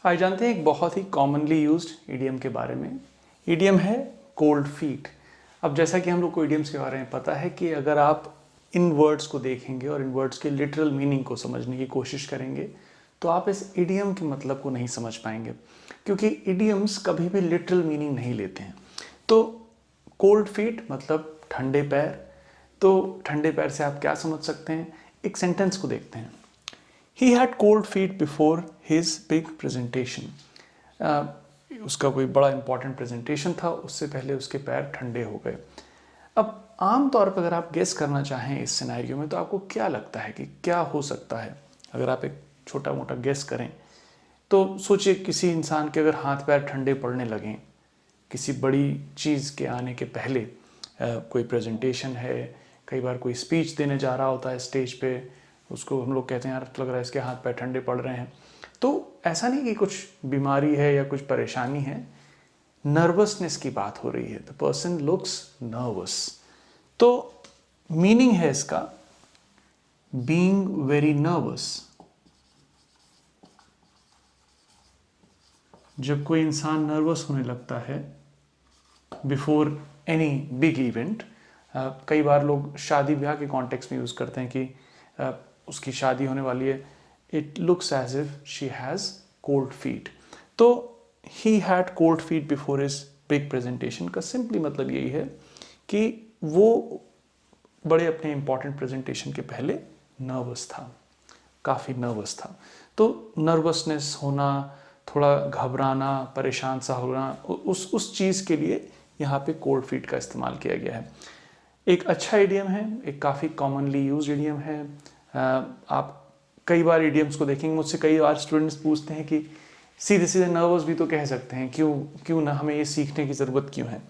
आज जानते हैं एक बहुत ही कॉमनली यूज्ड ईडियम के बारे में। ईडियम है कोल्ड फीट। अब जैसा कि हम लोग को ईडियम्स के बारे में पता है कि अगर आप इन वर्ड्स को देखेंगे और इन वर्ड्स के लिटरल मीनिंग को समझने की कोशिश करेंगे तो आप इस ईडियम के मतलब को नहीं समझ पाएंगे, क्योंकि ईडियम्स कभी भी लिटरल मीनिंग नहीं लेते हैं। तो कोल्ड फीट मतलब ठंडे पैर। तो ठंडे पैर से आप क्या समझ सकते हैं? एक सेंटेंस को देखते हैं। He had cold feet before his big presentation. उसका कोई बड़ा इंपॉर्टेंट प्रेजेंटेशन था, उससे पहले उसके पैर ठंडे हो गए। अब आम तौर पर अगर आप गेस करना चाहें इस सिनेरियो में तो आपको क्या लगता है कि क्या हो सकता है? अगर आप एक छोटा मोटा गेस करें तो सोचिए किसी इंसान के अगर हाथ पैर ठंडे पड़ने लगें किसी बड़ी चीज़ के आने के पहले। कोई प्रेजेंटेशन है, कई बार कोई स्पीच देने जा रहा होता है स्टेज पे, उसको हम लोग कहते हैं यार लग रहा है इसके हाथ पैर ठंडे पड़ रहे हैं। तो ऐसा नहीं कि कुछ बीमारी है या कुछ परेशानी है, नर्वसनेस की बात हो रही है। The person looks nervous. तो मीनिंग है इसका बीइंग वेरी नर्वस। जब कोई इंसान नर्वस होने लगता है बिफोर एनी बिग इवेंट, कई बार लोग शादी ब्याह के कॉन्टेक्स्ट में यूज़ करते हैं कि उसकी शादी होने वाली है, it looks as if she has cold feet. तो he had cold feet before his big presentation का सिंपली मतलब यही है कि वो बड़े अपने इंपॉर्टेंट प्रेजेंटेशन के पहले नर्वस था, काफ़ी नर्वस था। तो नर्वसनेस होना, थोड़ा घबराना, परेशान सा होना, उस चीज़ के लिए यहाँ पे कोल्ड फीट का इस्तेमाल किया गया है। एक अच्छा इडियम है, एक काफ़ी कॉमनली यूज इडियम है। आप कई बार इडियम्स को देखेंगे, मुझसे कई बार स्टूडेंट्स पूछते हैं कि सीधे सीधे नर्वस भी तो कह सकते हैं, क्यों ना, हमें ये सीखने की ज़रूरत क्यों है?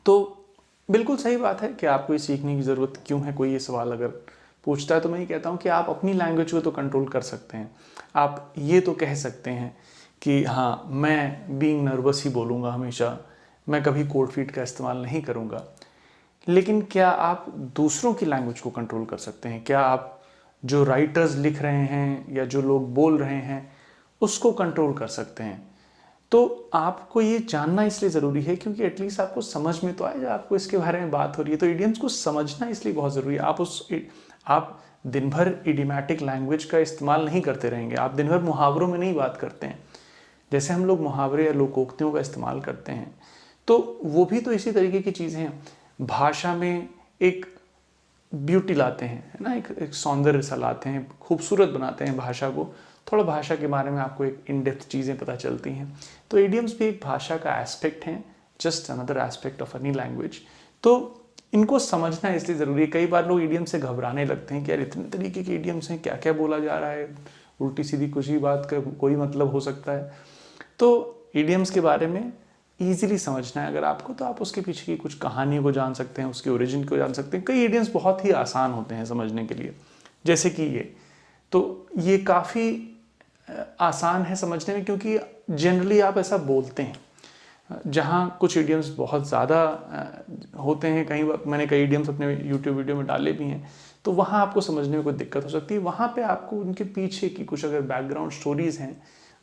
तो बिल्कुल सही बात है कि आपको ये सीखने की ज़रूरत क्यों है। कोई ये सवाल अगर पूछता है तो मैं ये कहता हूँ कि आप अपनी लैंग्वेज को तो कंट्रोल कर सकते हैं। आप ये तो कह सकते हैं कि हाँ, मैं बीइंग नर्वस ही बोलूँगा हमेशा, मैं कभी कोल्ड फीट का इस्तेमाल नहीं करूँगा। लेकिन क्या आप दूसरों की लैंग्वेज को कंट्रोल कर सकते हैं? क्या आप जो राइटर्स लिख रहे हैं या जो लोग बोल रहे हैं उसको कंट्रोल कर सकते हैं? तो आपको ये जानना इसलिए ज़रूरी है क्योंकि एटलीस्ट आपको समझ में तो आए, जब आपको इसके बारे में बात हो रही है। तो इडियम्स को समझना इसलिए बहुत ज़रूरी है। आप दिन भर इडियमैटिक लैंग्वेज का इस्तेमाल नहीं करते रहेंगे, आप दिन भर मुहावरों में नहीं बात करते हैं। जैसे हम लोग मुहावरे या लोकोक्तियों का इस्तेमाल करते हैं तो वो भी तो इसी तरीके की चीज़ें हैं। भाषा में एक ब्यूटी लाते हैं, है ना, एक सौंदर्य सा लाते हैं, खूबसूरत बनाते हैं भाषा को। थोड़ा भाषा के बारे में आपको एक इन डेप्थ चीज़ें पता चलती हैं। तो इडियम्स भी एक भाषा का एस्पेक्ट हैं, just another aspect of any language. तो इनको समझना इसलिए ज़रूरी है। कई बार लोग इडियम से घबराने लगते हैं कि यार इतने तरीके के इडियम्स हैं, क्या क्या बोला जा रहा है, उल्टी सीधी कुछ ही बात का कोई मतलब हो सकता है। तो इडियम्स के बारे में ईजिली समझना है अगर आपको, तो आप उसके पीछे की कुछ कहानियों को जान सकते हैं, उसके ओरिजिन को जान सकते हैं। कई इडियम्स बहुत ही आसान होते हैं समझने के लिए, जैसे कि ये काफ़ी आसान है समझने में क्योंकि जनरली आप ऐसा बोलते हैं। जहाँ कुछ इडियम्स बहुत ज़्यादा होते हैं, मैंने कई इडियम्स अपने यूट्यूब वीडियो में डाले भी हैं, तो वहाँ आपको समझने में कोई दिक्कत हो सकती है। वहाँ पे आपको उनके पीछे की कुछ अगर बैकग्राउंड स्टोरीज़ हैं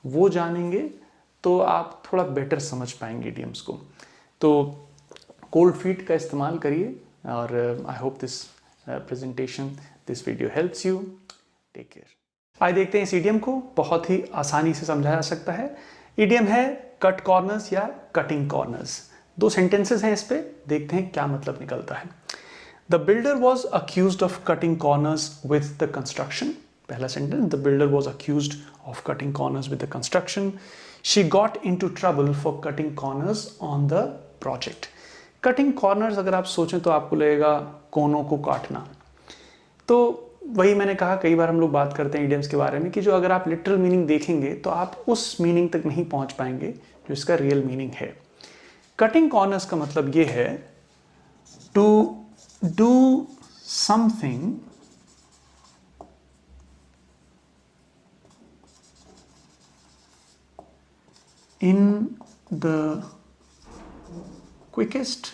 वो जानेंगे तो आप थोड़ा बेटर समझ पाएंगे इडियम्स को। तो कोल्ड फीट का इस्तेमाल करिए और I hope this presentation, this video helps you. Take care. आइए देखते हैं इस इडियम को, बहुत ही आसानी से समझा जा सकता है। इडियम है कट कॉर्नर्स या कटिंग कॉर्नर्स। दो सेंटेंसेस हैं इस पे, देखते हैं क्या मतलब निकलता है। The builder was accused of cutting corners with the construction. पहला sentence, the builder was accused of cutting corners with the construction. She got into trouble for cutting corners on the project. Cutting corners अगर आप सोचें तो आपको लगेगा कोनों को काटना। तो वही मैंने कहा, कई बार हम लोग बात करते हैं इडियम्स के बारे में कि जो अगर आप लिटरल मीनिंग देखेंगे तो आप उस मीनिंग तक नहीं पहुंच पाएंगे जो इसका रियल मीनिंग है। कटिंग कॉर्नर्स का मतलब ये है to do something in the quickest,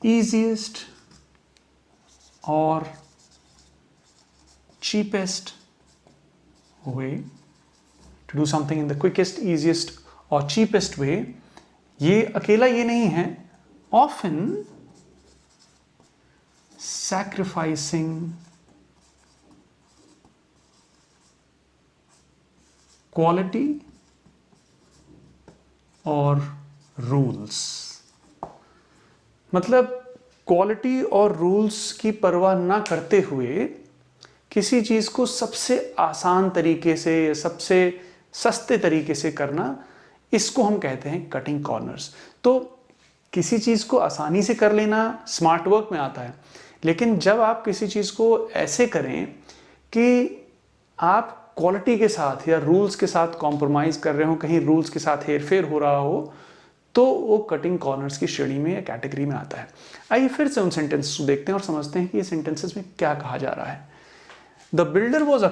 easiest or cheapest way to do something in the quickest, easiest or cheapest way, ये अकेला ये नहीं है, often sacrificing quality और रूल्स। मतलब क्वालिटी और रूल्स की परवाह ना करते हुए किसी चीज को सबसे आसान तरीके से या सबसे सस्ते तरीके से करना, इसको हम कहते हैं कटिंग कॉर्नर्स। तो किसी चीज को आसानी से कर लेना स्मार्ट वर्क में आता है, लेकिन जब आप किसी चीज को ऐसे करें कि आप क्वालिटी के साथ या रूल्स के साथ कॉम्प्रोमाइज कर रहे हो, कहीं रूल्स के साथ हेरफेर हो रहा हो, तो वो कटिंग कॉर्नर्स की श्रेणी में या कैटेगरी में आता है। आइए फिर से उन सेंटेंसेस को देखते हैं और समझते हैं कि ये सेंटेंसेस में क्या कहा जा रहा है। The builder was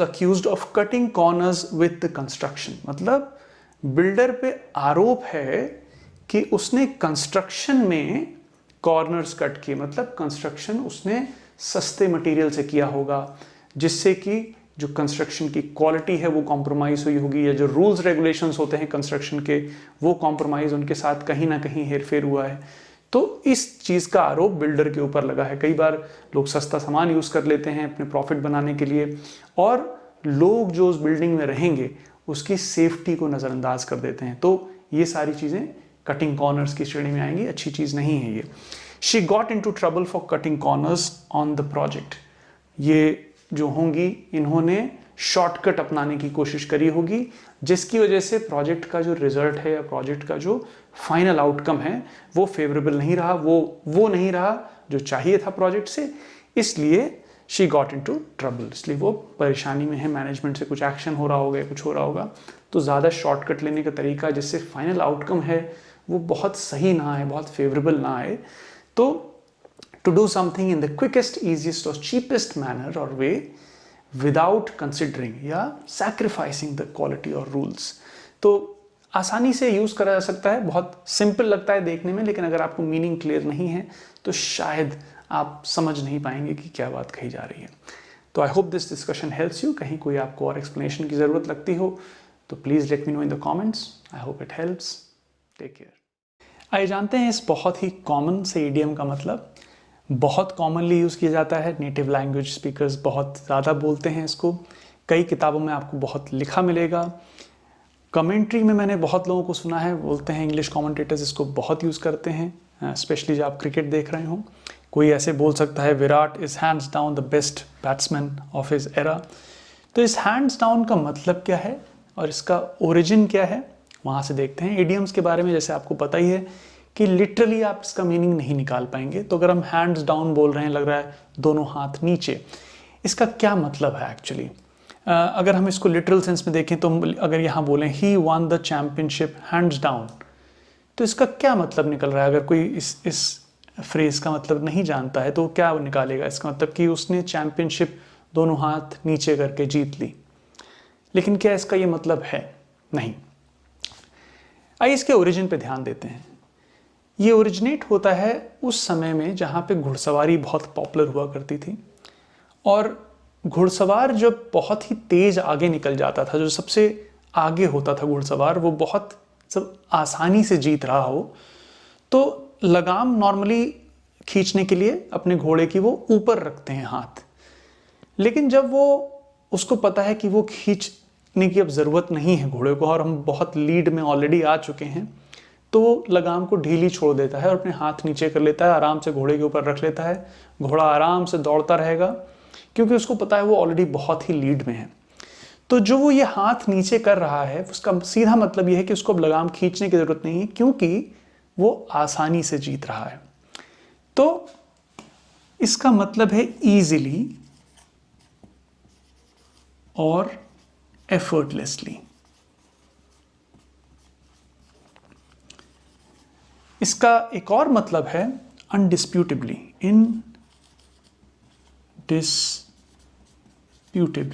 accused of cutting corners with the construction. मतलब बिल्डर पे आरोप है कि उसने कंस्ट्रक्शन में कॉर्नर्स कट किए। मतलब कंस्ट्रक्शन उसने सस्ते मटेरियल से किया होगा, जिससे कि जो कंस्ट्रक्शन की क्वालिटी है वो कॉम्प्रोमाइज हुई होगी, या जो रूल्स रेगुलेशंस होते हैं कंस्ट्रक्शन के वो कॉम्प्रोमाइज उनके साथ कहीं ना कहीं हेरफेर हुआ है। तो इस चीज़ का आरोप बिल्डर के ऊपर लगा है। कई बार लोग सस्ता सामान यूज़ कर लेते हैं अपने प्रॉफिट बनाने के लिए, और लोग जो उस बिल्डिंग में रहेंगे उसकी सेफ्टी को नज़रअंदाज कर देते हैं। तो ये सारी चीज़ें कटिंग कॉर्नर्स की श्रेणी में आएंगी, अच्छी चीज़ नहीं है ये। She got into trouble for cutting corners on the project. ये जो होंगी, इन्होंने शॉर्टकट अपनाने की कोशिश करी होगी, जिसकी वजह से प्रोजेक्ट का जो रिजल्ट है या प्रोजेक्ट का जो फाइनल आउटकम है वो फेवरेबल नहीं रहा, वो नहीं रहा जो चाहिए था प्रोजेक्ट से। इसलिए शी गॉट इनटू ट्रबल, इसलिए वो परेशानी में है, मैनेजमेंट से कुछ एक्शन हो रहा होगा, कुछ हो रहा होगा, तो ज़्यादा शॉर्टकट लेने का तरीका जिससे फाइनल आउटकम है वो बहुत सही ना आए, बहुत फेवरेबल ना आए। तो to do something in the quickest, easiest or cheapest manner or way without considering या sacrificing the quality or rules। तो आसानी से यूज़ करा जा सकता है, बहुत सिंपल लगता है देखने में, लेकिन अगर आपको मीनिंग क्लियर नहीं है तो शायद आप समझ नहीं पाएंगे कि क्या बात कही जा रही है। तो आई hope this discussion helps you. कहीं कोई आपको और एक्सप्लेनेशन की ज़रूरत लगती हो तो please let me know in the comments. I hope it helps. Take care. आइए जानते हैं इस बहुत ही कॉमन से इडियम का मतलब। बहुत कॉमनली यूज़ किया जाता है, नेटिव लैंग्वेज स्पीकर्स बहुत ज़्यादा बोलते हैं इसको। कई किताबों में आपको बहुत लिखा मिलेगा। कमेंट्री में मैंने बहुत लोगों को सुना है, बोलते हैं इंग्लिश कमेंटेटर्स इसको बहुत यूज़ करते हैं, स्पेशली जब आप क्रिकेट देख रहे हो। कोई ऐसे बोल सकता है Virat is hands down the best batsman of his era. तो इस हैंड्स डाउन का मतलब क्या है और इसका ओरिजिन क्या है, वहाँ से देखते हैं। इडियम्स के बारे में जैसे आपको पता ही है कि लिटरली आप इसका मीनिंग नहीं निकाल पाएंगे। तो अगर हम हैंड्स डाउन बोल रहे हैं, लग रहा है दोनों हाथ नीचे, इसका क्या मतलब है एक्चुअली? अगर हम इसको लिटरल सेंस में देखें तो अगर यहाँ बोलें he won the championship hands down, तो इसका क्या मतलब निकल रहा है? अगर कोई इस फ्रेज का मतलब नहीं जानता है तो क्या निकालेगा? इसका मतलब कि उसने चैम्पियनशिप दोनों हाथ नीचे करके जीत ली। लेकिन क्या इसका ये मतलब है? नहीं। आइए इसके ओरिजिन पे ध्यान देते हैं। ये ओरिजिनेट होता है उस समय में जहाँ पे घुड़सवारी बहुत पॉपुलर हुआ करती थी, और घुड़सवार जब बहुत ही तेज आगे निकल जाता था, जो सबसे आगे होता था घुड़सवार, वो बहुत सब आसानी से जीत रहा हो, तो लगाम नॉर्मली खींचने के लिए अपने घोड़े की वो ऊपर रखते हैं हाथ। लेकिन जब वो उसको पता है कि वो खींचने की अब ज़रूरत नहीं है घोड़े को और हम बहुत लीड में ऑलरेडी आ चुके हैं, तो वो लगाम को ढीली छोड़ देता है और अपने हाथ नीचे कर लेता है, आराम से घोड़े के ऊपर रख लेता है। घोड़ा आराम से दौड़ता रहेगा क्योंकि उसको पता है वो ऑलरेडी बहुत ही लीड में है। तो जो वो ये हाथ नीचे कर रहा है उसका सीधा मतलब ये है कि उसको अब लगाम खींचने की ज़रूरत नहीं है, क्योंकि वो आसानी से जीत रहा है। तो इसका मतलब है ईजिली और एफर्टलेसली। इसका एक और मतलब है अनडिस्प्यूटेबली, इनडिस्प्यूटेबली,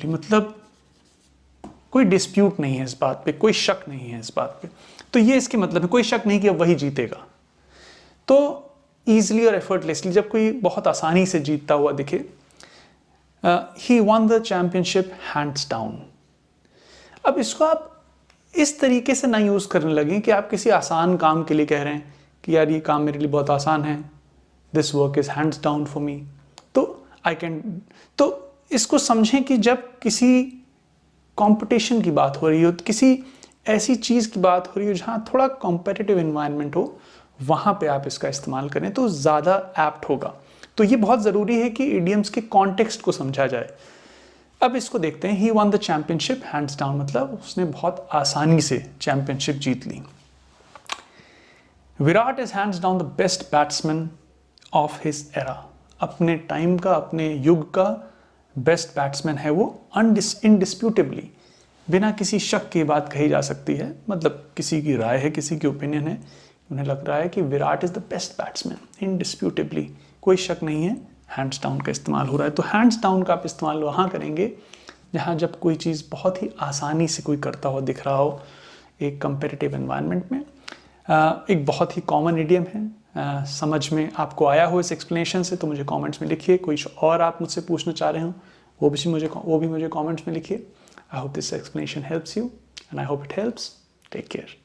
मतलब कोई डिस्प्यूट नहीं है इस बात पे, कोई शक नहीं है इस बात पे। तो ये इसके मतलब है, कोई शक नहीं कि अब वही जीतेगा। तो ईजिली और एफर्टलेसली, जब कोई बहुत आसानी से जीतता हुआ दिखे ही won the championship hands down। अब इसको आप इस तरीके से ना यूज़ करने लगें कि आप किसी आसान काम के लिए कह रहे हैं कि यार ये काम मेरे लिए बहुत आसान है, this work is hands down for me, तो आई कैन। तो इसको समझें कि जब किसी कंपटीशन की बात हो रही हो, तो किसी ऐसी चीज़ की बात हो रही हो जहाँ थोड़ा कॉम्पिटिटिव एनवायरनमेंट हो, वहाँ पे आप इसका इस्तेमाल करें तो ज़्यादा एप्ट होगा। तो ये बहुत ज़रूरी है कि इडियम्स के कॉन्टेक्स्ट को समझा जाए। अब इसको देखते हैं। He won the championship hands down, मतलब उसने बहुत आसानी से चैंपियनशिप जीत ली। Virat is hands down the best batsman of his era. अपने टाइम का, अपने युग का बेस्ट बैट्समैन है वो, इनडिस्प्यूटेबली, बिना किसी शक की बात कही जा सकती है। मतलब किसी की राय है, किसी की ओपिनियन है, उन्हें लग रहा है कि Virat is the best batsman, indisputably, कोई शक नहीं है, हैंड्स डाउन का इस्तेमाल हो रहा है। तो हैंड्स डाउन का आप इस्तेमाल वहाँ करेंगे जहाँ जब कोई चीज़ बहुत ही आसानी से कोई करता हुआ दिख रहा हो एक कंपेटिटिव एनवायरनमेंट में। एक बहुत ही कॉमन इडियम है। समझ में आपको आया हो इस एक्सप्लेनेशन से तो मुझे कमेंट्स में लिखिए। कोई और आप मुझसे पूछना चाह रहे हो वो भी मुझे कमेंट्स में लिखिए। I hope this explanation helps you and I hope it helps. Take care.